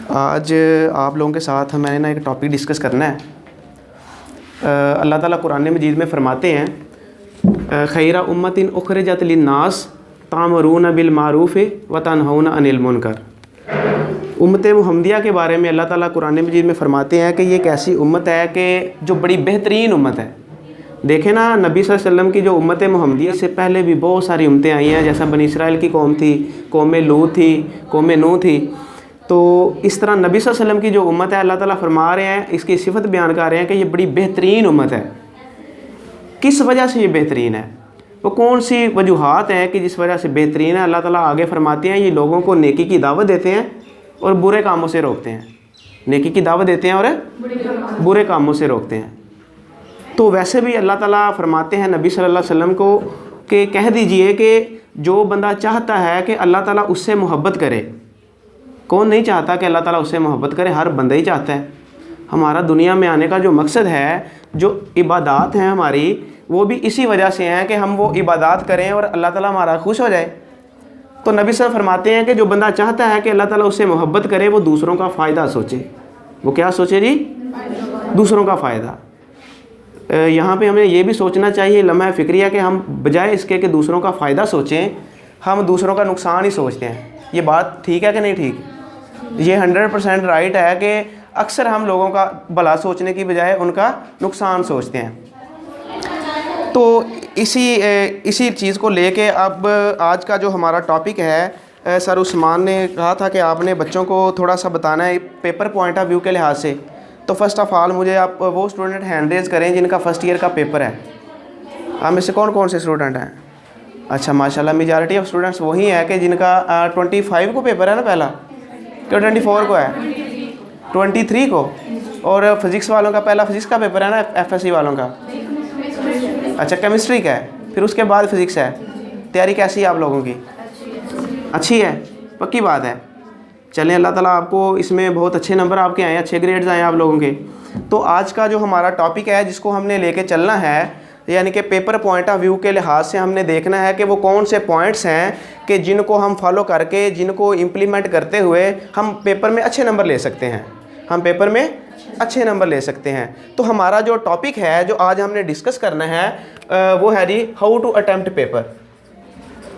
आज आप लोगों के साथ मैंने ना एक टॉपिक डिस्कस करना है। अल्लाह ताला कुरान मजीद में फ़रमाते हैं खैरा उम्मतिन उखरिजत लिन्नास तामरून बिल मारूफ़ व तनहौना अनिल मुनकर। उम्मत मुहम्मदिया के बारे में अल्लाह ताला कुरान मजीद में फ़रमाते हैं कि ये एक ऐसी उम्मत है कि जो बड़ी बेहतरीन उम्मत है। देखें ना, नबी सल्लल्लाहु अलैहि वसल्लम की जो उम्मत मुहम्मदिया से पहले भी बहुत सारी उम्मतें आई हैं, जैसा बनी इसराइल की कौम थी, कौम लूत थी, कौम नूह थी। तो इस तरह नबी सल्लल्लाहु अलैहि वसल्लम की जो उम्मत है, अल्लाह ताला फरमा रहे हैं, इसकी सिफत बयान कर रहे हैं कि ये बड़ी बेहतरीन उम्मत है। किस वजह से ये बेहतरीन है, वो कौन सी वजूहात हैं कि जिस वजह से बेहतरीन है। अल्लाह ताला आगे फरमाते हैं, ये लोगों को नेकी की दावत देते हैं और बुरे कामों से रोकते हैं। नेकी की दावत देते हैं और बुरे कामों से रोकते हैं। तो वैसे भी अल्लाह ताला फरमाते हैं नबी सल्लल्लाहु अलैहि वसल्लम को कि कह दीजिए कि जो बंदा चाहता है कि अल्लाह ताला उससे मोहब्बत करे। कौन नहीं चाहता कि अल्लाह ताला उससे मोहब्बत करे? हर बंदा ही चाहता है। हमारा दुनिया में आने का जो मकसद है, जो इबादात हैं हमारी, वो भी इसी वजह से हैं कि हम वो इबादात करें और अल्लाह ताला हमारा खुश हो जाए। तो नबी सल्लल्लाहु फरमाते हैं कि जो बंदा चाहता है कि अल्लाह ताला उससे मोहब्बत करे, वो दूसरों का फ़ायदा सोचे। वो क्या सोचे जी? दूसरों का फ़ायदा। यहाँ पे हमें ये भी सोचना चाहिए, लम्हा फ़िक्रिया, कि हम बजाय इसके कि दूसरों का फ़ायदा सोचें, हम दूसरों का नुकसान ही सोचते हैं। ये बात ठीक है कि नहीं ठीक? ये 100% राइट है कि अक्सर हम लोगों का भला सोचने की बजाय उनका नुकसान सोचते हैं। तो इसी चीज़ को लेके अब आज का जो हमारा टॉपिक है, सर उस्मान ने कहा था कि आपने बच्चों को थोड़ा सा बताना है पेपर पॉइंट ऑफ व्यू के लिहाज से। तो फ़र्स्ट ऑफ़ ऑल मुझे आप वो स्टूडेंट हैंड रेज़ करें जिनका फ़र्स्ट ईयर का पेपर है। आप में से कौन कौन से स्टूडेंट हैं? अच्छा, माशाल्लाह मेजॉरिटी ऑफ स्टूडेंट्स वही है कि जिनका 25 को पेपर है ना, पहला क्या 24 को है? 23 को। और फिज़िक्स वालों का पहला फिज़िक्स का पेपर है ना, FSC वालों का? अच्छा, केमिस्ट्री का है, फिर उसके बाद फिज़िक्स है। तैयारी कैसी है आप लोगों की? अच्छी है, पक्की बात है। चलें, अल्लाह ताला आपको इसमें बहुत अच्छे नंबर आपके आए, अच्छे ग्रेड्स आए आप लोगों के। तो आज का जो हमारा टॉपिक है, जिसको हमने लेके चलना है, यानी कि पेपर पॉइंट ऑफ व्यू के लिहाज से हमने देखना है कि वो कौन से पॉइंट्स हैं कि जिनको हम फॉलो करके, जिनको इम्प्लीमेंट करते हुए हम पेपर में अच्छे नंबर ले सकते हैं। हम पेपर में अच्छे नंबर ले सकते हैं। तो हमारा जो टॉपिक है, जो आज हमने डिस्कस करना है, वो है जी हाउ टू अटेम्प्ट पेपर।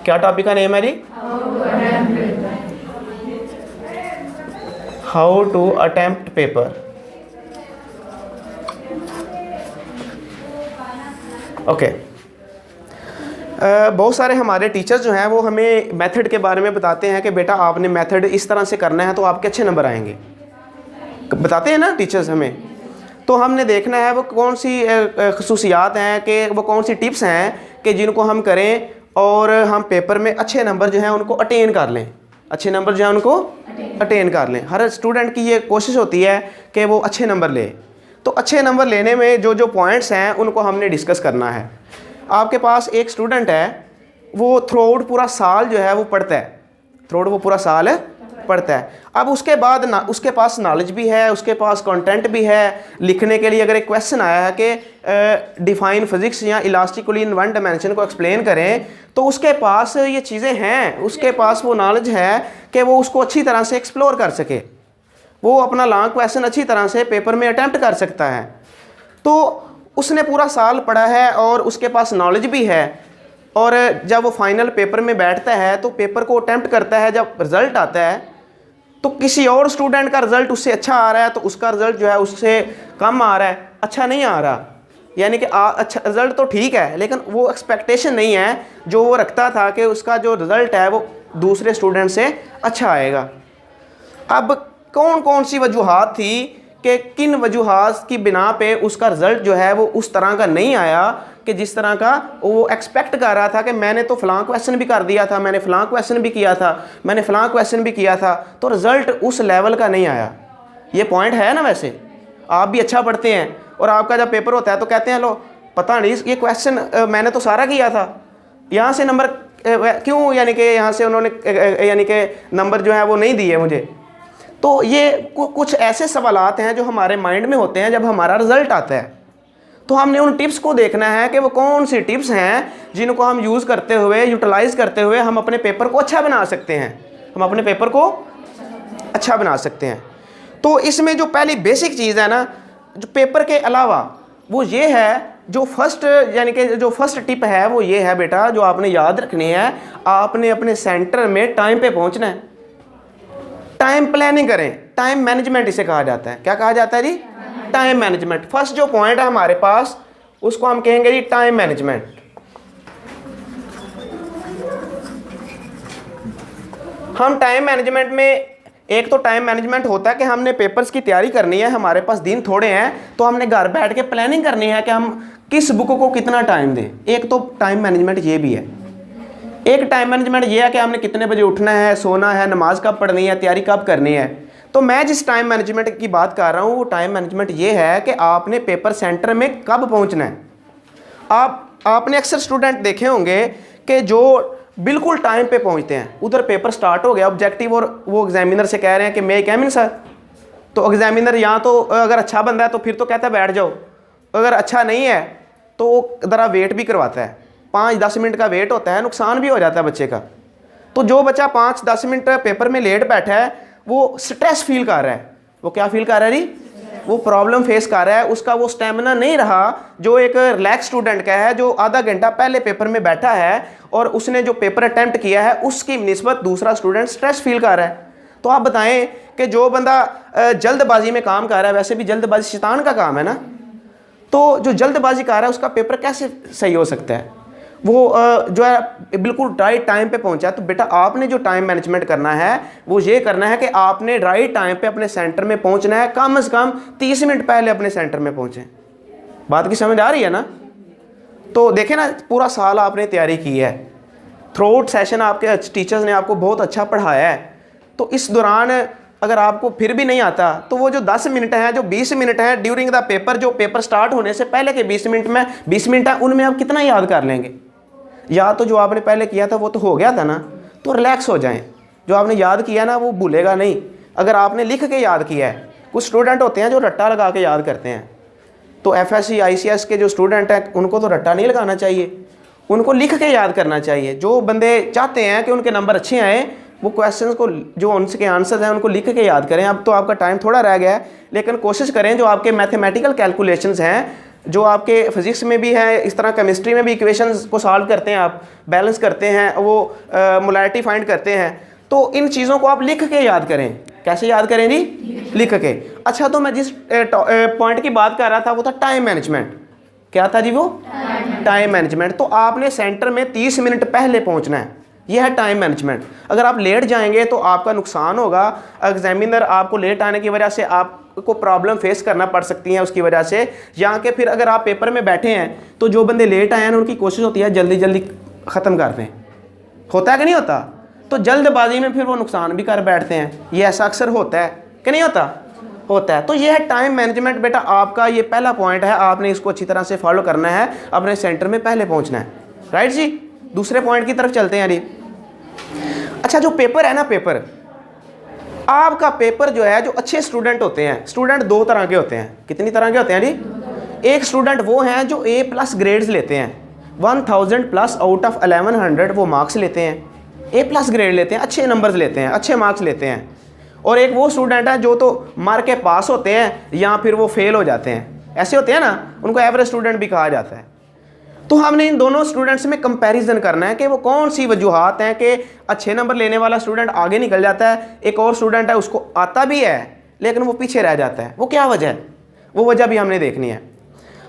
क्या टॉपिक का नेम है जी? How to attempt paper. Okay. बहुत सारे हमारे टीचर्स जो हैं वो हमें मेथड के बारे में बताते हैं कि बेटा आपने मेथड इस तरह से करना है तो आपके अच्छे नंबर आएंगे। बताते हैं ना टीचर्स हमें। तो हमने देखना है वो कौन सी खसूसियात हैं, कि वो कौन सी टिप्स हैं कि जिनको हम करें और हम पेपर में अच्छे नंबर जो हैं उनको अटेन कर लें। अच्छे नंबर जो है उनको अटेन कर लें। हर स्टूडेंट की ये कोशिश होती है कि वो अच्छे नंबर ले। तो अच्छे नंबर लेने में जो जो पॉइंट्स हैं उनको हमने डिस्कस करना है। आपके पास एक स्टूडेंट है, वो थ्रू आउट पूरा साल जो है वो पढ़ता है, थ्रू आउट वो पूरा साल पढ़ता है। अब उसके बाद उसके पास नॉलेज भी है, उसके पास कंटेंट भी है। लिखने के लिए अगर एक क्वेश्चन आया है कि डिफाइन फिजिक्स या इलास्टिकली इन वन डायमेंशन को एक्सप्लेन करें, तो उसके पास ये चीज़ें हैं, उसके पास वो नॉलेज है कि वो उसको अच्छी तरह से एक्सप्लोर कर सके। वो अपना लॉन्ग क्वेश्चन अच्छी तरह से पेपर में अटैम्प्ट कर सकता है। तो उसने पूरा साल पढ़ा है और उसके पास नॉलेज भी है। और जब वो फाइनल पेपर में बैठता है तो पेपर को अटैम्प्ट करता है, जब रिज़ल्ट आता है तो किसी और स्टूडेंट का रिज़ल्ट उससे अच्छा आ रहा है तो उसका रिज़ल्ट जो है उससे कम आ रहा है, अच्छा नहीं आ रहा। यानी कि अच्छा रिज़ल्ट तो ठीक है, लेकिन वो एक्सपेक्टेशन नहीं है जो वो रखता था कि उसका जो रिज़ल्ट है वो दूसरे स्टूडेंट से अच्छा आएगा। अब कौन कौन सी वजूहात थी कि किन वजूहात की बिना पे उसका रिज़ल्ट जो है वो उस तरह का नहीं आया कि जिस तरह का वो एक्सपेक्ट कर रहा था कि मैंने तो फ़लाँ क्वेश्चन भी कर दिया था, मैंने फ़लाँ क्वेश्चन भी किया था, मैंने फ़लाँ क्वेश्चन भी किया था, तो रिज़ल्ट उस लेवल का नहीं आया। ये पॉइंट है ना। वैसे आप भी अच्छा पढ़ते हैं और आपका जब पेपर होता है तो कहते हैं लो पता नहीं ये क्वेश्चन मैंने तो सारा किया था, यहाँ से नंबर क्यों, यानी कि यहाँ से उन्होंने यानी कि नंबर जो है वो नहीं दिए मुझे। तो ये कुछ ऐसे सवालात हैं जो हमारे माइंड में होते हैं जब हमारा रिज़ल्ट आता है। तो हमने उन टिप्स को देखना है कि वो कौन सी टिप्स हैं जिनको हम यूज़ करते हुए, यूटिलाइज़ करते हुए हम अपने पेपर को अच्छा बना सकते हैं, हम अपने पेपर को अच्छा बना सकते हैं। तो इसमें जो पहली बेसिक चीज़ है ना, जो पेपर के अलावा, वो ये है, जो फर्स्ट यानी कि जो फर्स्ट टिप है वो ये है बेटा, जो आपने याद रखनी है, आपने अपने सेंटर में टाइम पे पहुंचना है। टाइम प्लानिंग करें, टाइम मैनेजमेंट इसे कहा जाता है। क्या कहा जाता है जी? Time management. फर्स्ट जो पॉइंट है हमारे पास, उसको हम कहेंगे जी टाइम मैनेजमेंट। हम टाइम मैनेजमेंट में, एक तो टाइम मैनेजमेंट होता है कि हमने पेपर्स की तैयारी करनी है, हमारे पास दिन थोड़े हैं, तो हमने घर बैठ के प्लानिंग करनी है कि हम किस बुक को कितना टाइम दें। एक तो टाइम मैनेजमेंट ये भी है। एक टाइम मैनेजमेंट ये है कि हमने कितने बजे उठना है, सोना है, नमाज कब पढ़नी है, तैयारी कब करनी है। तो मैं जिस टाइम मैनेजमेंट की बात कर रहा हूँ, वो टाइम मैनेजमेंट ये है कि आपने पेपर सेंटर में कब पहुँचना है। आपने अक्सर स्टूडेंट देखे होंगे कि जो बिल्कुल टाइम पे पहुंचते हैं, उधर पेपर स्टार्ट हो गया ऑब्जेक्टिव, और वो एग्जामिनर से कह रहे हैं कि मे कम इन सर। तो एग्जामिनर यहाँ तो अगर अच्छा बंदा है तो फिर तो कहता है बैठ जाओ, अगर अच्छा नहीं है तो वो ज़रा वेट भी करवाता है। 5-10 मिनट का वेट होता है, नुकसान भी हो जाता है बच्चे का। तो जो बच्चा 5-10 मिनट पेपर में लेट बैठा है, वो स्ट्रेस फील कर रहा है। वो क्या फील कर रहा है जी? वो प्रॉब्लम फेस कर रहा है, उसका वो स्टेमिना नहीं रहा जो एक रिलैक्स स्टूडेंट का है, जो आधा घंटा पहले पेपर में बैठा है और उसने जो पेपर अटेम्प्ट किया है उसकी निस्बत दूसरा स्टूडेंट स्ट्रेस फील कर रहा है। तो आप बताएं कि जो बंदा जल्दबाजी में काम कर रहा है, वैसे भी जल्दबाजी शैतान का काम है ना, तो जो जल्दबाजी कर रहा है उसका पेपर कैसे सही हो सकता है? वो जो है बिल्कुल राइट टाइम पे पहुंचा। तो बेटा आपने जो टाइम मैनेजमेंट करना है वो ये करना है कि आपने राइट टाइम पे अपने सेंटर में पहुंचना है। कम से कम 30 मिनट पहले अपने सेंटर में पहुंचे। बात की समझ आ रही है ना? तो देखें ना, पूरा साल आपने तैयारी की है, थ्रू आउट सेशन आपके टीचर्स ने आपको बहुत अच्छा पढ़ाया है। तो इस दौरान अगर आपको फिर भी नहीं आता, तो वो जो 10 मिनट हैं, जो 20 मिनट हैं ड्यूरिंग द पेपर, जो पेपर स्टार्ट होने से पहले के 20 मिनट है, उनमें आप कितना याद कर लेंगे? या तो जो आपने पहले किया था वो तो हो गया था ना, तो रिलैक्स हो जाएं। जो आपने याद किया ना वो भूलेगा नहीं। अगर आपने लिख के याद किया है, कुछ स्टूडेंट होते हैं जो रट्टा लगा के याद करते हैं, तो FSC ICS के जो स्टूडेंट हैं उनको तो रट्टा नहीं लगाना चाहिए, उनको लिख के याद करना चाहिए। जो बंदे चाहते हैं कि उनके नंबर अच्छे आए, वो क्वेश्चंस को, जो उनके आंसर्स हैं उनको लिख के याद करें। अब तो आपका टाइम थोड़ा रह गया है, लेकिन कोशिश करें जो आपके मैथमेटिकल कैलकुलेशंस हैं, जो आपके फिजिक्स में भी है, इस तरह केमिस्ट्री में भी इक्वेशंस को सॉल्व करते हैं, आप बैलेंस करते हैं, वो मोलैरिटी फाइंड करते हैं, तो इन चीज़ों को आप लिख के याद करें। कैसे याद करें जी? लिख के। अच्छा, तो मैं जिस पॉइंट की बात कर रहा था वो था टाइम मैनेजमेंट। क्या था जी वो? Time management. तो आपने सेंटर में 30 मिनट पहले पहुंचना है, यह है टाइम मैनेजमेंट। अगर आप लेट जाएंगे तो आपका नुकसान होगा। एग्जामिनर आपको लेट आने की वजह से आपको प्रॉब्लम फेस करना पड़ सकती है उसकी वजह से। यहाँ के फिर अगर आप पेपर में बैठे हैं तो जो बंदे लेट आए हैं उनकी कोशिश होती है जल्दी जल्दी ख़त्म कर दें। होता है कि नहीं होता? तो जल्दबाजी में फिर वो नुकसान भी कर बैठते हैं। ये ऐसा अक्सर होता है कि नहीं होता? होता है। तो ये है टाइम मैनेजमेंट। बेटा आपका ये पहला पॉइंट है, आपने इसको अच्छी तरह से फॉलो करना है, अपने सेंटर में पहले पहुंचना है। राइट जी? दूसरे पॉइंट की तरफ चलते हैं जी। अच्छा, जो पेपर है ना, पेपर आपका पेपर जो है, जो अच्छे स्टूडेंट होते हैं, स्टूडेंट दो तरह के होते हैं। कितनी तरह के होते हैं जी? एक स्टूडेंट वो हैं जो A+ ग्रेड्स लेते हैं, 1000+ आउट ऑफ 1100 वो मार्क्स लेते हैं, A+ ग्रेड लेते हैं, अच्छे नंबर्स लेते हैं, अच्छे मार्क्स लेते हैं। और एक वो स्टूडेंट है जो तो मार के पास होते हैं या फिर वो फेल हो जाते हैं। ऐसे होते हैं ना, उनको एवरेज स्टूडेंट भी कहा जाता है। तो हमने इन दोनों स्टूडेंट्स में कंपैरिजन करना है कि वो कौन सी वजूहात हैं कि अच्छे नंबर लेने वाला स्टूडेंट आगे निकल जाता है, एक और स्टूडेंट है उसको आता भी है लेकिन वो पीछे रह जाता है। वो क्या वजह है? वो वजह भी हमने देखनी है।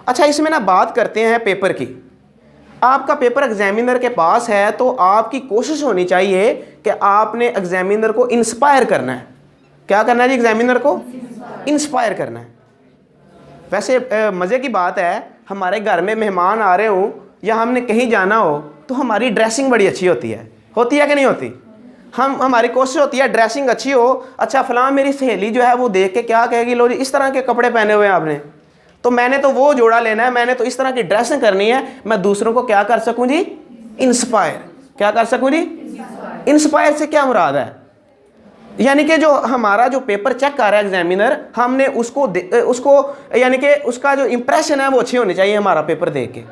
अच्छा, इसमें ना बात करते हैं पेपर की। आपका पेपर एग्जामिनर के पास है तो आपकी कोशिश होनी चाहिए कि आपने एग्जामिनर को इंस्पायर करना है। क्या करना है जी? एग्जामिनर को इंस्पायर करना है। वैसे मज़े की बात है, हमारे घर में मेहमान आ रहे हों या हमने कहीं जाना हो तो हमारी ड्रेसिंग बड़ी अच्छी होती है कि नहीं होती? हमारी कोशिश होती है ड्रेसिंग अच्छी हो। अच्छा, फलां मेरी सहेली जो है वो देख के क्या कहेगी, लो जी इस तरह के कपड़े पहने हुए हैं आपने, तो मैंने तो वो जोड़ा लेना है, मैंने तो इस तरह की ड्रेसिंग करनी है। मैं दूसरों को क्या कर सकूँ जी? इंस्पायर। क्या कर सकूँ जी? इंस्पायर से क्या मुराद है? यानी कि जो हमारा जो पेपर चेक कर रहा है एग्जामिनर, हमने उसको यानी कि उसका जो इंप्रेशन है वो अच्छी होनी चाहिए हमारा पेपर देख के।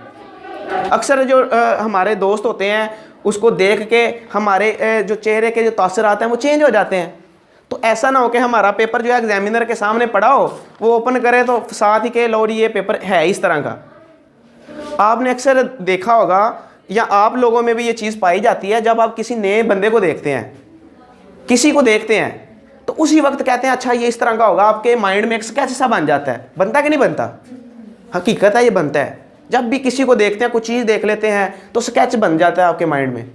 अक्सर जो हमारे दोस्त होते हैं उसको देख के हमारे जो चेहरे के जो तासरात हैं वो चेंज हो जाते हैं। तो तो ऐसा ना हो कि हमारा पेपर जो है एग्जामिनर के सामने पड़ा हो, वो ओपन करे तो साथ ही के लो ये पेपर है इस तरह का। आपने अक्सर देखा होगा या आप लोगों में भी ये चीज़ पाई जाती है, जब आप किसी नए बंदे को देखते हैं, किसी को देखते हैं, तो उसी वक्त कहते हैं अच्छा ये इस तरह का होगा, आपके माइंड में एक स्केच सा बन जाता है। बनता कि नहीं बनता? हकीकत है ये बनता है। जब भी किसी को देखते हैं, कुछ चीज़ देख लेते हैं तो स्केच बन जाता है आपके माइंड में।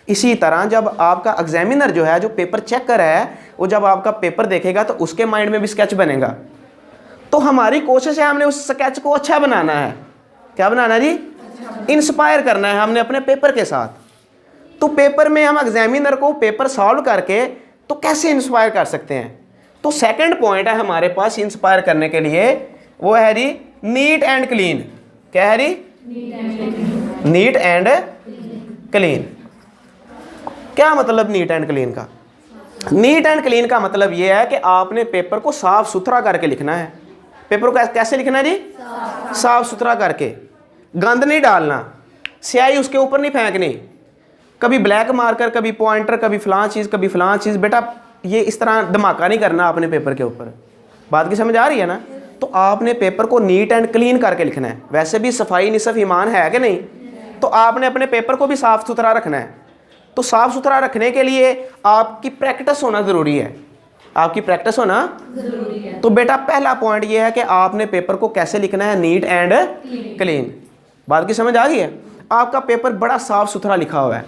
इसी तरह जब आपका एग्जामिनर जो है, जो पेपर चेक कर रहा है, वो जब आपका पेपर देखेगा तो उसके माइंड में भी स्केच बनेगा। तो हमारी कोशिश है हमने उस स्केच को अच्छा बनाना है। क्या बनाना है जी? इंस्पायर करना है हमने अपने पेपर के साथ। तो पेपर में हम एग्जामिनर को पेपर सॉल्व करके तो कैसे इंस्पायर कर सकते हैं? तो सेकंड पॉइंट है हमारे पास इंस्पायर करने के लिए, वो है जी नीट एंड क्लीन। क्या है जी? Neat and clean. क्या मतलब नीट एंड क्लीन का? नीट एंड क्लीन का मतलब यह है कि आपने पेपर को साफ सुथरा करके लिखना है। पेपर को कैसे लिखना है जी? साफ सुथरा करके। गंद नहीं डालना, स्याही उसके ऊपर नहीं फेंकनी, कभी ब्लैक मार्कर, कभी पॉइंटर, कभी फलां चीज़, कभी फलां चीज़। बेटा ये इस तरह धमाका नहीं करना अपने पेपर के ऊपर। बात की समझ आ रही है ना? तो आपने पेपर को नीट एंड क्लीन करके लिखना है। वैसे भी सफाई निसफ ईमान है कि नहीं? तो आपने अपने पेपर को भी साफ़ सुथरा रखना है। तो साफ़ सुथरा रखने के लिए आपकी प्रैक्टिस होना ज़रूरी है। आपकी प्रैक्टिस होना ज़रूरी है। तो बेटा पहला पॉइंट ये है कि आपने पेपर को कैसे लिखना है? Neat and clean. बात की समझ आ गई है? आपका पेपर बड़ा साफ़ सुथरा लिखा हुआ है,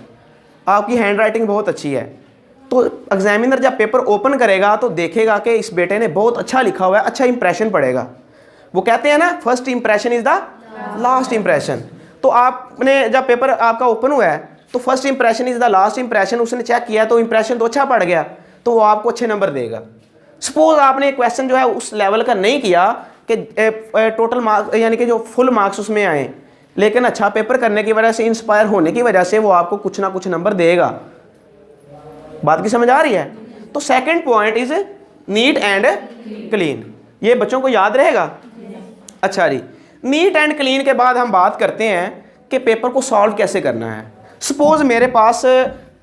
आपकी हैंड राइटिंग बहुत अच्छी है, तो एग्जामिनर जब पेपर ओपन करेगा तो देखेगा कि इस बेटे ने बहुत अच्छा लिखा हुआ है, अच्छा इंप्रेशन पड़ेगा। वो कहते हैं ना, first impression is the last impression. तो आपने जब पेपर आपका ओपन हुआ है तो first impression is the last impression, उसने चेक किया तो इंप्रेशन तो अच्छा पड़ गया, तो वो आपको अच्छे नंबर देगा। सपोज आपने क्वेश्चन जो है उस लेवल का नहीं किया कि टोटल मार्क्स यानी कि जो फुल मार्क्स उसमें आए, लेकिन अच्छा पेपर करने की वजह से, इंस्पायर होने की वजह से वो आपको कुछ ना कुछ नंबर देगा। बात की समझ आ रही है? तो second point is neat and clean. ये बच्चों को याद रहेगा? अच्छा जी, नीट एंड क्लीन के बाद हम बात करते हैं कि पेपर को सॉल्व कैसे करना है। सपोज मेरे पास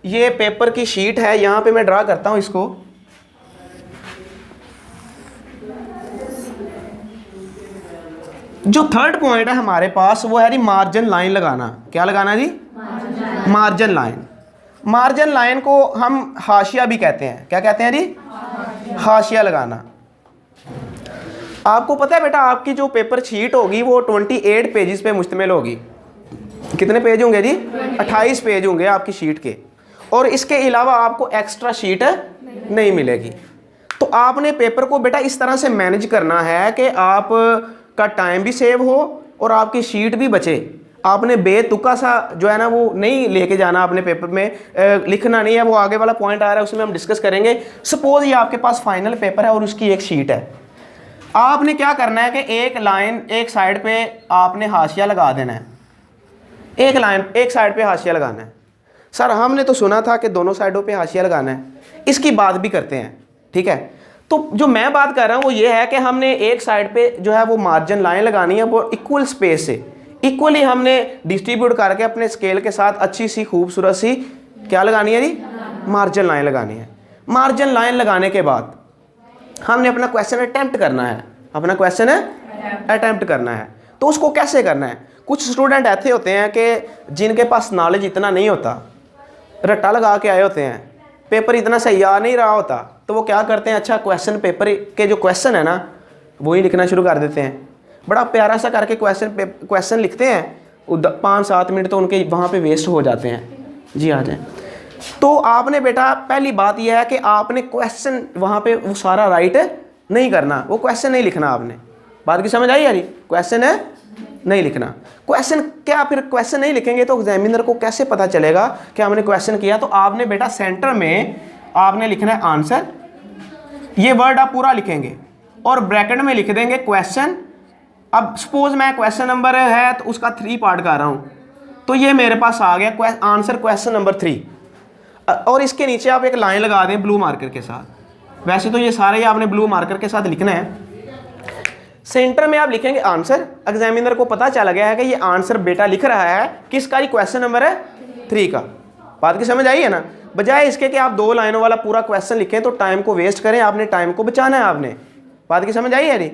ये पेपर की शीट है, यहाँ पे मैं ड्रा करता हूँ इसको। जो थर्ड पॉइंट है हमारे पास वो है जी मार्जिन लाइन लगाना। क्या लगाना जी? Margin line. मार्जिन लाइन को हम हाशिया भी कहते हैं। क्या कहते हैं जी? हाशिया लगाना। आपको पता है बेटा, आपकी जो पेपर शीट होगी वो 28 पेजेस पे मुश्तमिल होगी। कितने पेज होंगे जी? 28 पेज होंगे आपकी शीट के, और इसके अलावा आपको एक्स्ट्रा शीट नहीं मिलेगी। तो आपने पेपर को बेटा इस तरह से मैनेज करना है कि आप का टाइम भी सेव हो और आपकी शीट भी बचे। आपने बेतुका सा जो है ना वो नहीं लेके जाना अपने पेपर में, लिखना नहीं है। वो आगे वाला पॉइंट आ रहा है उसमें हम डिस्कस करेंगे। सपोज ये आपके पास फाइनल पेपर है और उसकी एक शीट है, आपने क्या करना है कि एक लाइन एक साइड पे आपने हाशिया लगा देना है। एक लाइन एक साइड पे हाशिया लगाना है। सर हमने तो सुना था कि दोनों साइडों पे हाशिया लगाना है, इसकी बात भी करते हैं, ठीक है। तो जो मैं बात कर रहा हूँ वो ये है कि हमने एक साइड पे जो है वो मार्जिन लाइन लगानी है, वो इक्वल स्पेस से इक्वली हमने डिस्ट्रीब्यूट करके अपने स्केल के साथ अच्छी सी खूबसूरत सी क्या लगानी है जी? मार्जिन लाइन लगानी है। मार्जिन लाइन लगाने के बाद हमने अपना क्वेश्चन अटेम्प्ट करना है। अपना क्वेश्चन अटेम्प्ट करना है। तो उसको कैसे करना है? कुछ स्टूडेंट ऐसे होते हैं कि जिनके पास नॉलेज इतना नहीं होता, रट्टा लगा के आए होते हैं, पेपर इतना सही आ नहीं रहा होता, तो वो क्या करते हैं, अच्छा क्वेश्चन पेपर के जो क्वेश्चन है ना वही लिखना शुरू कर देते हैं। बड़ा प्यारा सा करके क्वेश्चन लिखते हैं, 5-7 मिनट तो उनके वहाँ पे वेस्ट हो जाते हैं। जी आ जाए। तो आपने बेटा पहली बात यह है कि आपने क्वेश्चन वहाँ पे वो सारा राइट नहीं करना, वो क्वेश्चन नहीं लिखना आपने। बात की समझ आई यारी? क्वेश्चन है नहीं लिखना। क्वेश्चन क्या, फिर क्वेश्चन नहीं लिखेंगे तो एग्जामिनर को कैसे पता चलेगा कि हमने क्वेश्चन किया? तो आपने बेटा सेंटर में आपने लिखना है आंसर, ये वर्ड आप पूरा लिखेंगे और ब्रैकेट में लिख देंगे क्वेश्चन। अब सपोज मैं क्वेश्चन नंबर है तो उसका 3 पार्ट कर रहा हूँ, तो ये मेरे पास आ गया आंसर क्वेश्चन नंबर 3, और इसके नीचे आप एक लाइन लगा दें ब्लू मार्कर के साथ। वैसे तो ये सारे आपने ब्लू मार्कर के साथ लिखना है। सेंटर में आप लिखेंगे आंसर। एग्जामिनर को पता चला गया है कि ये आंसर बेटा लिख रहा है किसका? क्वेश्चन नंबर है 3 का। बात की समझ आई है ना? बजाय इसके कि आप 2 लाइनों वाला पूरा क्वेश्चन लिखें तो टाइम को वेस्ट करें, आपने टाइम को बचाना है। आपने बात की समझ आई है जी?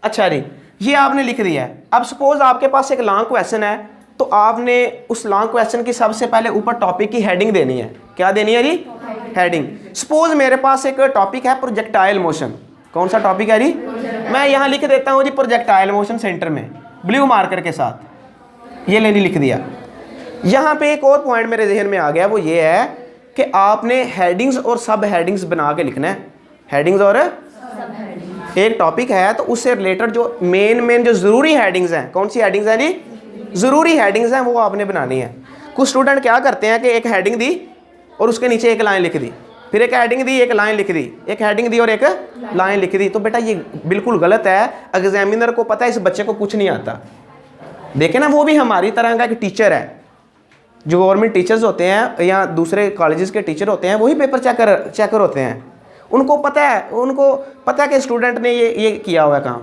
अच्छा जी, ये आपने लिख दिया है। अब सपोज आपके पास एक लॉन्ग क्वेश्चन है, तो आपने उस लॉन्ग क्वेश्चन की सबसे पहले ऊपर टॉपिक की हेडिंग देनी है। क्या देनी है जी? हेडिंग। सपोज मेरे पास एक टॉपिक है प्रोजेक्टाइल मोशन। कौन सा टॉपिक है जी? मैं यहाँ लिख देता हूँ जी प्रोजेक्टाइल मोशन सेंटर में ब्लू मार्कर के साथ, ये लेनी लिख दिया। यहाँ पे एक और पॉइंट मेरे जहन में आ गया, वो ये है कि आपने हेडिंग्स और सब हेडिंग्स बना के लिखना है। हेडिंग्स और एक टॉपिक है तो उससे रिलेटेड जो मेन जो ज़रूरी हेडिंग्स हैं, कौन सी हेडिंग्स हैं जी? ज़रूरी हेडिंग्स हैं, वो आपने बनानी है। कुछ स्टूडेंट क्या करते हैं कि एक हेडिंग दी और उसके नीचे एक लाइन लिख दी, फिर एक हेडिंग दी, एक लाइन लिख दी, एक हेडिंग दी और एक लाइन लिख दी। तो बेटा ये बिल्कुल गलत है। एग्जामिनर को पता है इस बच्चे को कुछ नहीं आता। देखे ना, वो भी हमारी तरह का एक टीचर है। जो गवर्नमेंट टीचर्स होते हैं या दूसरे कॉलेजेस के टीचर होते हैं, वही पेपर चेकर होते हैं। उनको पता है कि स्टूडेंट ने ये किया हुआ है काम।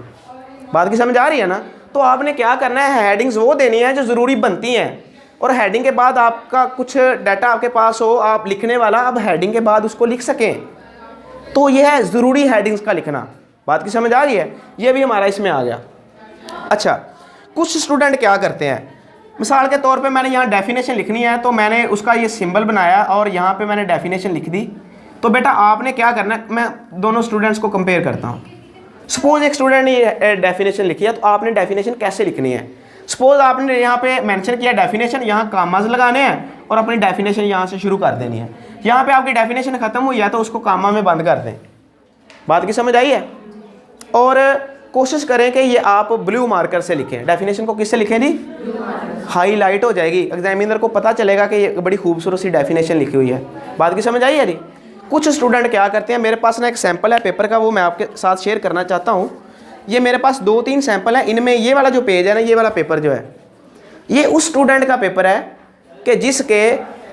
बात की समझ आ रही है ना? तो आपने क्या करना है, हेडिंग्स वो देनी है जो ज़रूरी बनती हैं, और हेडिंग के बाद आपका कुछ डाटा आपके पास हो, आप लिखने वाला अब हेडिंग के बाद उसको लिख सकें। तो यह है ज़रूरी हेडिंग्स का लिखना। बात की समझ आ रही है? ये भी हमारा इसमें आ गया। अच्छा, कुछ स्टूडेंट क्या करते हैं, मिसाल के तौर पे मैंने यहाँ डेफिनेशन लिखनी है, तो मैंने उसका ये सिंबल बनाया और यहाँ पे मैंने डेफिनेशन लिख दी। तो बेटा आपने क्या करना है, मैं दोनों स्टूडेंट्स को कंपेयर करता हूँ। सपोज एक स्टूडेंट ने डेफिनेशन लिखी है, तो आपने डेफिनेशन कैसे लिखनी है। सपोज आपने यहाँ पे मेंशन किया डेफिनेशन, यहाँ कामाज लगाने हैं और अपनी डेफिनेशन यहाँ से शुरू कर देनी है। यहाँ पे आपकी डेफिनेशन खत्म हुई है तो उसको कामा में बंद कर दें। बात की समझ आई है? और कोशिश करें कि ये आप ब्लू मार्कर से लिखें। डेफिनेशन को किससे लिखें जी? हाईलाइट हो जाएगी, एग्जामिनर को पता चलेगा कि ये बड़ी खूबसूरत सी डेफिनेशन लिखी हुई है। बात की समझ आई है जी? कुछ स्टूडेंट क्या करते हैं, मेरे पास ना एक सैंपल है पेपर का, वो मैं आपके साथ शेयर करना चाहता हूँ। ये मेरे पास 2-3 सैंपल हैं। इनमें ये वाला जो पेज है ना, ये वाला पेपर जो है, ये उस स्टूडेंट का पेपर है कि जिसके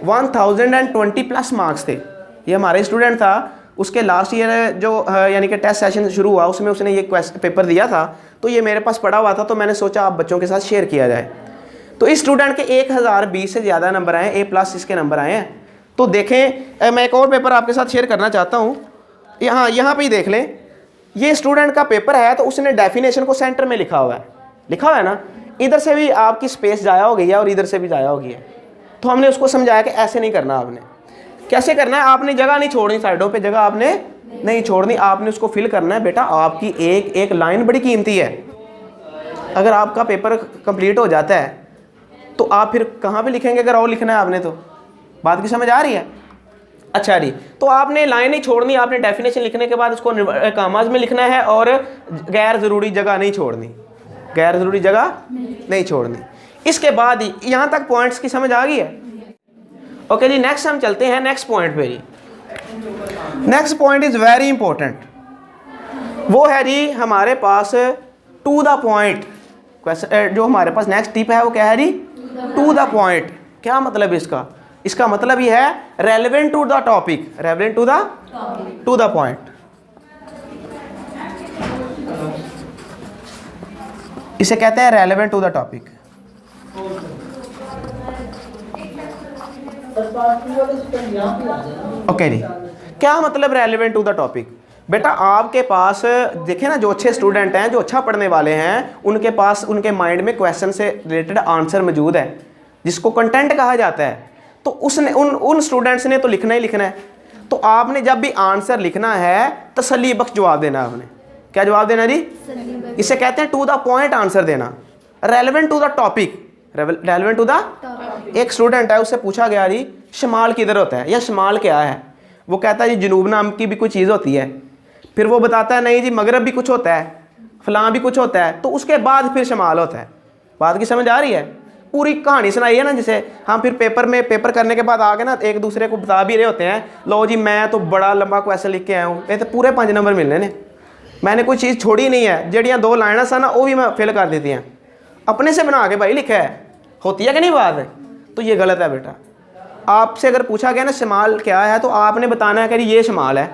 1020+ मार्क्स थे। ये हमारे स्टूडेंट था, उसके लास्ट ईयर जो यानी कि टेस्ट सेशन शुरू हुआ उसमें उसने ये पेपर दिया था। तो ये मेरे पास पड़ा हुआ था, तो मैंने सोचा आप बच्चों के साथ शेयर किया जाए। तो इस स्टूडेंट के 1020 से ज़्यादा नंबर आए, A+ इसके नंबर आए हैं। तो देखें, मैं एक और पेपर आपके साथ शेयर करना चाहता हूँ। यहाँ पे ही देख लें, ये स्टूडेंट का पेपर है, तो उसने डेफिनेशन को सेंटर में लिखा हुआ है ना। इधर से भी आपकी स्पेस ज़ाया हो गई है और इधर से भी ज़ाया हो गई है। तो हमने उसको समझाया कि ऐसे नहीं करना। आपने कैसे करना है, आपने जगह नहीं छोड़नी, साइडों पे जगह आपने नहीं छोड़नी, आपने उसको फिल करना है। बेटा आपकी एक एक लाइन बड़ी कीमती है। अगर आपका पेपर कंप्लीट हो जाता है तो आप फिर कहाँ पे लिखेंगे अगर और लिखना है आपने? तो बात की समझ आ रही है? अच्छा जी, तो आपने लाइन नहीं छोड़नी, आपने डेफिनेशन लिखने के बाद उसको कामाज में लिखना है और गैर ज़रूरी जगह नहीं छोड़नी, गैर ज़रूरी जगह नहीं छोड़नी। इसके बाद ही यहाँ तक पॉइंट्स की समझ आ गई है? ओके जी, नेक्स्ट हम चलते हैं नेक्स्ट पॉइंट पे जी। Next point is very important. वो है जी हमारे पास टू द पॉइंट क्वेश्चन। जो हमारे पास नेक्स्ट टिप है वो क्या है जी? To the point. क्या मतलब इसका? इसका मतलब ये है relevant to the topic, relevant to the point. इसे कहते हैं relevant to the topic. Okay जी, क्या मतलब रेलेवेंट टू द टॉपिक? बेटा आपके पास देखें ना, जो अच्छे स्टूडेंट हैं, जो अच्छा पढ़ने वाले हैं, उनके पास उनके माइंड में क्वेश्चन से रिलेटेड आंसर मौजूद है, जिसको कंटेंट कहा जाता है। तो उसने उन स्टूडेंट्स ने तो लिखना ही लिखना है। तो आपने जब भी आंसर लिखना है तसल्ली बख्श जवाब देना। आपने क्या जवाब देना जी? इसे कहते हैं टू द पॉइंट आंसर देना, relevant to the topic, relevant to the. एक स्टूडेंट है, उससे पूछा गया जी शमाल किधर होता है या शमाल क्या है? वो कहता है जी जनूब नाम की भी कोई चीज़ होती है। फिर वो बताता है नहीं जी मगरब भी कुछ होता है, फलां भी कुछ होता है। तो उसके बाद फिर शमाल होता है। बात की समझ आ रही है? पूरी कहानी सुनाई है ना, जिसे हम फिर पेपर करने के बाद आगे ना एक दूसरे को बता भी रहे होते हैं, लो जी मैं तो बड़ा लंबा क्वेश्चन लिख के आया हूँ, ये तो पूरे 5 नंबर मिलने ने, मैंने कोई चीज़ छोड़ी नहीं है। जड़ियाँ 2 लाइना सा ना वो भी मैं फिल कर देती हैं, अपने से बना के भाई लिखा है। होती है कि नहीं बात? तो ये गलत है बेटा। आपसे अगर पूछा गया ना शमाल क्या है, तो आपने बताना है कि ये शमाल है।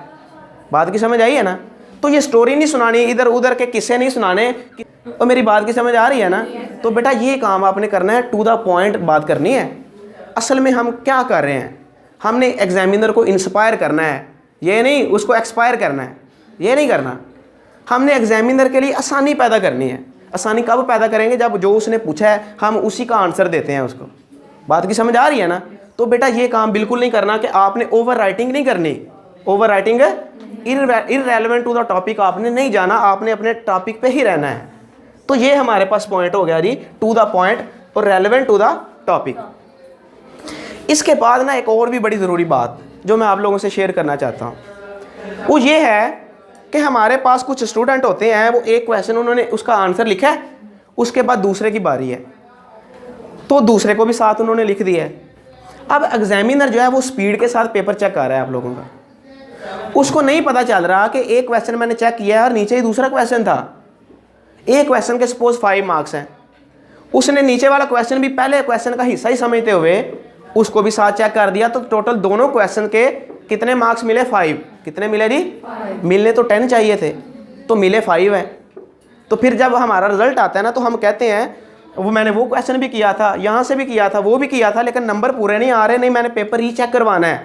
बात की समझ आई है ना? तो ये स्टोरी नहीं सुनानी, इधर उधर के किस्से नहीं सुनाने। और मेरी बात की समझ आ रही है ना? तो बेटा ये काम आपने करना है, टू द पॉइंट बात करनी है। असल में हम क्या कर रहे हैं? हमने एग्जामिनर को इंस्पायर करना है, ये नहीं उसको एक्सपायर करना है, ये नहीं करना। हमने एग्जामिनर के लिए आसानी पैदा करनी है। आसानी कब पैदा करेंगे? जब जो उसने पूछा है हम उसी का आंसर देते हैं उसको। बात की समझ आ रही है ना? तो बेटा ये काम बिल्कुल नहीं करना कि आपने ओवर राइटिंग नहीं करनी। Overwriting irrelevant to the topic आपने नहीं जाना, आपने अपने टॉपिक पे ही रहना है। तो ये हमारे पास पॉइंट हो गया जी, टू द पॉइंट और रेलेवेंट टू द टॉपिक। इसके बाद ना एक और भी बड़ी ज़रूरी बात जो मैं आप लोगों से शेयर करना चाहता हूँ, वो ये है कि हमारे पास कुछ स्टूडेंट होते हैं, वो एक क्वेश्चन उन्होंने उसका आंसर लिखा है, उसके बाद दूसरे की बारी है तो दूसरे को भी साथ उन्होंने लिख दिया है। अब एग्जामिनर जो है वो स्पीड के साथ पेपर चेक कर रहा है आप लोगों का। उसको नहीं पता चल रहा कि एक क्वेश्चन मैंने चेक किया है और नीचे ही दूसरा क्वेश्चन था। एक क्वेश्चन के सपोज 5 मार्क्स हैं, उसने नीचे वाला क्वेश्चन भी पहले क्वेश्चन का हिस्सा ही समझते हुए उसको भी साथ चेक कर दिया, तो टोटल दोनों क्वेश्चन के कितने मार्क्स मिले? 5। कितने मिले जी? 5। मिलने तो 10 चाहिए थे, तो मिले 5 है। तो फिर जब हमारा रिजल्ट आता है ना, तो हम कहते हैं वो मैंने वो क्वेश्चन भी किया था, यहाँ से भी किया था, वो भी किया था, लेकिन नंबर पूरे नहीं आ रहे, नहीं मैंने पेपर रीचेक करवाना है।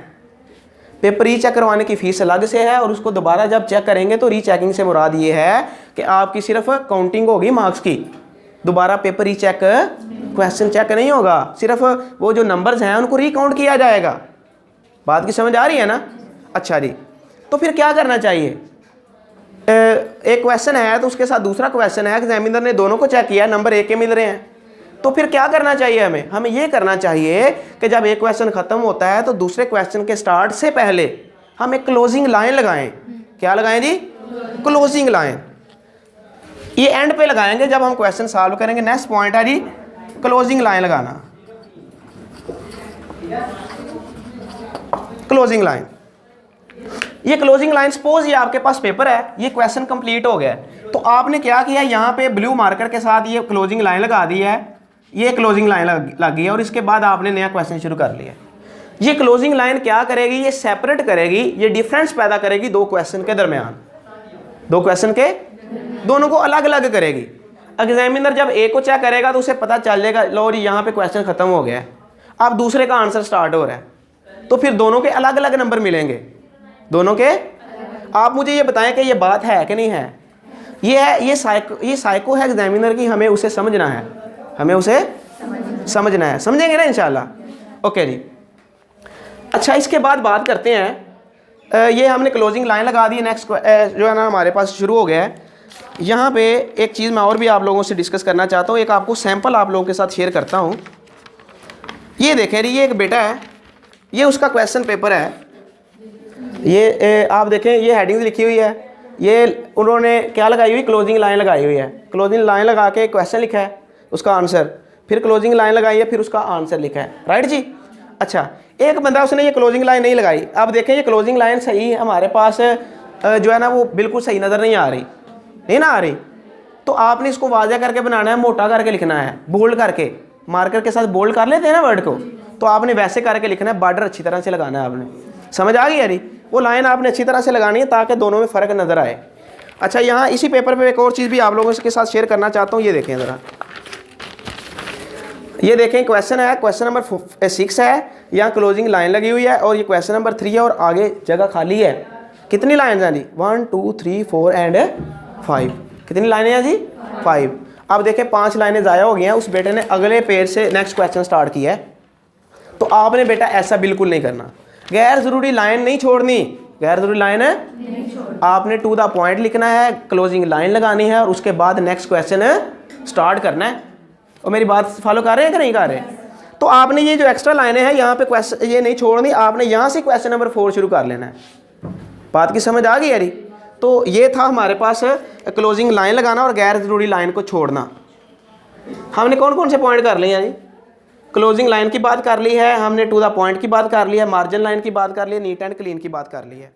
पेपर रीचेक करवाने की फ़ीस अलग से है, और उसको दोबारा जब चेक करेंगे तो रीचेकिंग से मुराद ये है कि आपकी सिर्फ काउंटिंग होगी मार्क्स की, दोबारा पेपर रीचेक क्वेश्चन चेक नहीं होगा, सिर्फ वो जो नंबर्स हैं उनको रिकाउंट किया जाएगा। बात की समझ आ रही है ना? अच्छा जी, तो फिर क्या करना चाहिए? एक क्वेश्चन है तो उसके साथ दूसरा क्वेश्चन है, एग्जामिनर ने दोनों को चेक किया, नंबर एक के मिल रहे हैं, तो फिर क्या करना चाहिए हमें? हमें ये करना चाहिए कि जब एक क्वेश्चन ख़त्म होता है तो दूसरे क्वेश्चन के स्टार्ट से पहले हम एक क्लोजिंग लाइन लगाएं। क्या लगाएं जी? Closing line. ये एंड पे लगाएंगे जब हम क्वेश्चन सॉल्व करेंगे। नेक्स्ट पॉइंट है जी क्लोजिंग लाइन लगाना। क्लोजिंग लाइन, ये क्लोजिंग लाइन, सपोज ये आपके पास पेपर है, ये क्वेश्चन कंप्लीट हो गया, तो आपने क्या किया, यहाँ पे ब्लू मार्कर के साथ ये क्लोजिंग लाइन लगा दी है, ये क्लोजिंग लाइन लग गई है, और इसके बाद आपने नया क्वेश्चन शुरू कर लिया। ये क्लोजिंग लाइन क्या करेगी? ये सेपरेट करेगी, ये डिफरेंस पैदा करेगी दो क्वेश्चन के दरमियान, दो क्वेश्चन के दोनों को अलग अलग करेगी। एग्जामिनर जब एक को चेक करेगा तो उसे पता चल जाएगा, लो जी यहाँ पे क्वेश्चन खत्म हो गया है, अब दूसरे का आंसर स्टार्ट हो रहा है, तो फिर दोनों के अलग अलग नंबर मिलेंगे, दोनों के। आप मुझे ये बताएं कि ये बात है कि नहीं है? ये है, ये साइको है एग्जामिनर की, हमें उसे समझना है, हमें उसे समझना है, समझेंगे ना इंशाल्लाह? ओके जी। अच्छा, इसके बाद बात करते हैं, ये हमने क्लोजिंग लाइन लगा दी। नेक्स्ट जो है ना हमारे पास शुरू हो गया है। यहाँ पे एक चीज़ मैं और भी आप लोगों से डिस्कस करना चाहता हूँ, एक आपको सैंपल आप लोगों के साथ शेयर करता हूँ। ये देखें, ये एक बेटा है, ये उसका क्वेश्चन पेपर है, ये आप देखें, ये हेडिंग लिखी हुई है, ये उन्होंने क्या लगाई हुई? क्लोजिंग लाइन लगाई हुई है। क्लोजिंग लाइन लगा के क्वेश्चन लिखा है, उसका आंसर, फिर क्लोजिंग लाइन लगाई है, फिर उसका आंसर लिखा है, राइट जी? अच्छा, एक बंदा उसने ये क्लोजिंग लाइन नहीं लगाई। अब देखें, ये क्लोजिंग लाइन सही हमारे पास जो है ना वो बिल्कुल सही नज़र नहीं आ रही, नहीं ना आ रही, तो आपने इसको वाज़ह करके बनाना है, मोटा करके लिखना है, बोल्ड करके, मार्कर के साथ बोल्ड कर लेते हैं ना वर्ड को, तो आपने वैसे करके लिखना है, बॉर्डर अच्छी तरह से लगाना है आपने। समझ आ गई यारी? वो लाइन आपने अच्छी तरह से लगानी है ताकि दोनों में फ़र्क नज़र आए। अच्छा, यहाँ इसी पेपर पे एक और चीज़ भी आप लोगों के साथ शेयर करना चाहता हूँ। ये देखें ज़रा, ये देखें, क्वेश्चन है, क्वेश्चन नंबर 6 है, यहाँ क्लोजिंग लाइन लगी हुई है, और ये क्वेश्चन नंबर 3 है, और आगे जगह खाली है। कितनी लाइन हैं जी? 1 2 3 4 एंड 5। कितनी लाइनें हैं जी? 5। अब देखें 5 लाइनें ज़ाया हो गई हैं, उस बेटे ने अगले पेज से नेक्स्ट क्वेश्चन स्टार्ट किया है। तो आपने बेटा ऐसा बिल्कुल नहीं करना, गैर ज़रूरी लाइन नहीं छोड़नी, गैर ज़रूरी लाइन है आपने टू द पॉइंट लिखना है, क्लोजिंग लाइन लगानी है, और उसके बाद नेक्स्ट क्वेश्चन स्टार्ट करना है। और मेरी बात फॉलो कर रहे हैं कि नहीं कर रहे? तो आपने ये जो एक्स्ट्रा लाइनें हैं यहाँ पे क्वेश्चन ये नहीं छोड़नी, आपने यहाँ से क्वेश्चन नंबर 4 शुरू कर लेना है। बात की समझ आ गई यारी? तो ये था हमारे पास क्लोजिंग लाइन लगाना और गैर ज़रूरी लाइन को छोड़ना। हमने कौन कौन से पॉइंट कर लिए हैं जी? क्लोजिंग लाइन की बात कर ली है हमने, टू द पॉइंट की बात कर ली है, मार्जिन लाइन की बात कर ली है, नीट एंड क्लीन की बात कर ली है।